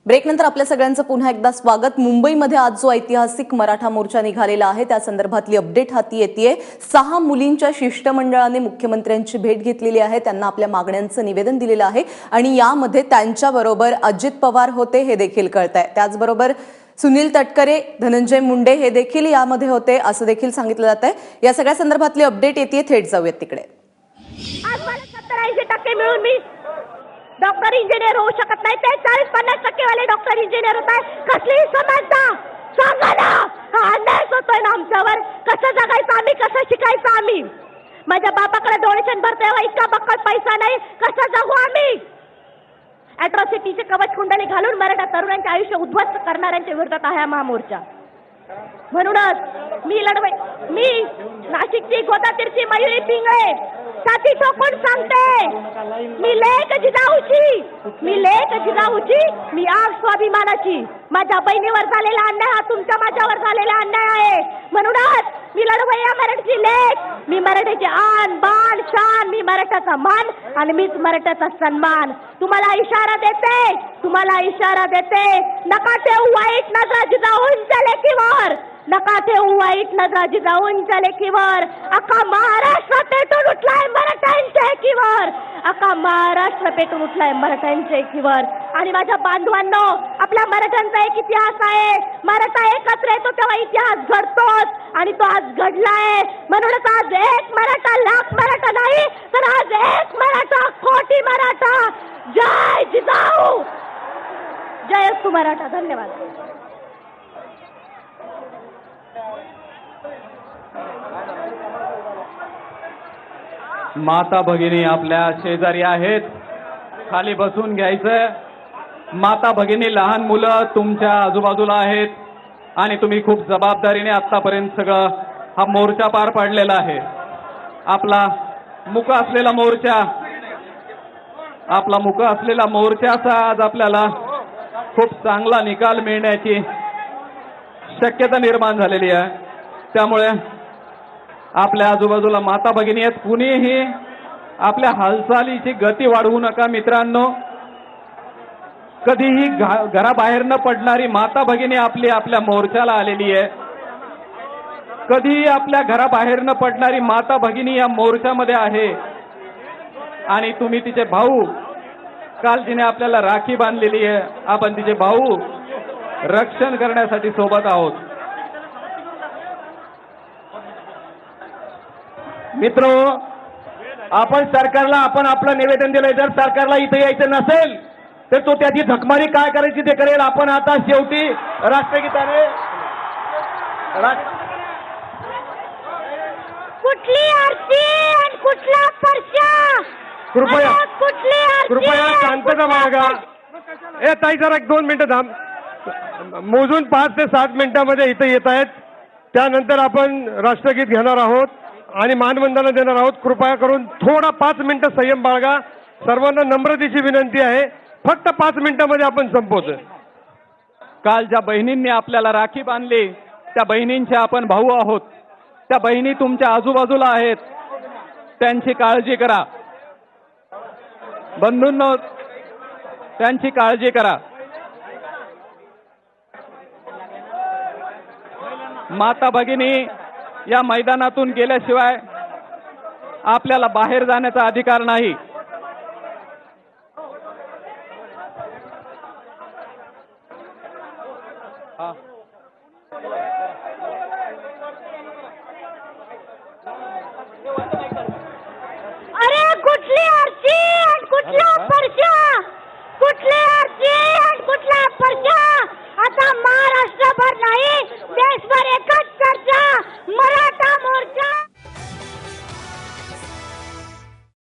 ब्रेकनंतर आपल्या सगळ्यांचं पुन्हा एकदा स्वागत। मुंबईमध्ये आज जो ऐतिहासिक मराठा मोर्चा निघालेला आहे त्या संदर्भातली अपडेट हाती येतेय। 6 मुलींच्या शिष्टमंडळाने मुख्यमंत्र्यांची भेट घेतलेली आहे, त्यांना आपल्या मागण्यांचं निवेदन दिलेलं आहे आणि यामध्ये त्यांच्याबरोबर अजित पवार होते हे देखील कळतंय। त्याचबरोबर सुनील तटकरे, धनंजय मुंडे हे देखील यामध्ये होते असं देखील सांगितलं जातंय। या सगळ्या संदर्भातली अपडेट येतेय, थेट जाऊयात तिकडे। आज मला 70-80% मिळून मी डॉक्टर इंजिनियर होऊ शकत नाही, ते 40-50% वाले डॉक्टर इंजिनियर होत आहे। कसली समानता सांगा ना, हा अन्याय होतोय ना आमच्यावर। कसं जगायचं आम्ही, कसं शिकायचं आम्ही? माझ्या बापाकडे डोनेशन भरता यावं इतका बक्कळ पैसा नाही, कसं जगू आम्ही? अॅट्रॉसिटीचे कवच कुंडली घालून मराठा तरुणांचे आयुष्य उद्ध्वस्त करणाऱ्यांच्या विरोधात आहे हा महामोर्चा। म्हणूनच मी नाशिकची गोदातीरची मयुरी पिंगळे छाती ठोकून सांगते, मी लेक जिजाऊची, मी आग स्वाभिमानाची। माझ्या बहिणीवर झालेला अन्याय हा तुमच्या माझ्यावर झालेला अन्याय आहे। म्हणूनच मी लढवय्या मराठीची लेक, मी मराठीची आन बाण शान, मी मराठाचा मान आणि मीच मराठाचा सन्मान। तुम्हाला इशारा देते, नका ठेवू वाईट नजर जिजाऊंच्या लेकीवर, नका ठेवू वाईट नजर जिजाऊंच्या लेकीवर। अख्खा महाराष्ट्र पेटून उठलाय मराठ्यांच्या एकीवर, अख्खा महाराष्ट्र पेटून उठलाय मराठ्यांच्या एकीवर। आणि माझ्या बांधवांनो, आपल्या मराठ्यांचा एक इतिहास आहे। मराठा एकत्र येतो तेव्हा इतिहास घडतोच आणि तो आज घडलाय। म्हणूनच आज एक मराठा लाख मराठा नाही, तर आज एक मराठा कोटी मराठा। जय जिजाऊ, जय असू मराठा। धन्यवाद। माता भगिनी आपल्या शेजारी आहेत, खाली बसून घ्यायचं। माता भगिनी लहान मुलं तुमच्या आजूबाजूला आहेत आणि तुम्ही खूप जबाबदारीने आतापर्यंत सगळं हा मोर्चा पार पाडलेला आहे। आपला मुक असलेला मोर्चाचा आज आपल्याला खूप चांगला निकाल मिळण्याची शक्यता निर्माण झालेली आहे। त्यामुळे आपल्या आजूबाजूला माता भगिनी आहेत, कुणीही आपल्या हालचालीची गती वाढवू नका मित्रांनो। कधीही घराबाहेर न पडणारी माता भगिनी आपल्या मोर्चाला आलेली आहे। कधीही आपल्या घराबाहेर न पडणारी माता भगिनी या मोर्चामध्ये आहे आणि तुम्ही तिचे भाऊ, काल तिने आपल्याला राखी बांधलेली आहे, आपण तिचे भाऊ रक्षण करण्यासाठी सोबत आहोत। मित्रो, आपण सरकारला आपलं निवेदन दिलंय। जर सरकारला इथे यायचं नसेल तर तो त्याची झकमारी काय करायची ते करेल। आपण आता शेवटी राष्ट्रगीताने कुठली आरती आणि कुठला परचा, कृपया शांतता बाळगा। ताई जरा 1-2 मिनिटं थांब। मोजून 5 ते 7 मिनिटांमध्ये इथे येत आहेत, त्यानंतर आपण राष्ट्रगीत घेणार आहोत आणि मानवंदना देणार आहोत। कृपया करून थोडा 5 मिनिटं संयम बाळगा। सर्वांना नम्रतेची विनंती आहे, फक्त 5 मिनिटांमध्ये आपण संपवतोय। काल ज्या बहिणींनी आपल्याला राखी बांधली त्या बहिणींचे आपण भाऊ आहोत। त्या बहिणी तुमच्या आजूबाजूला आहेत, त्यांची काळजी करा बंधूंनो, त्यांची काळजी करा। माता भगिनी या मैदानातून गेल्याशिवाय आपल्याला बाहेर जाण्याचा अधिकार नाही। अरे कुठली आरती आणि कुठला परचा, कुठली आरती आणि कुठला परचा। आता महाराष्ट्रभर नाही, देशभर एक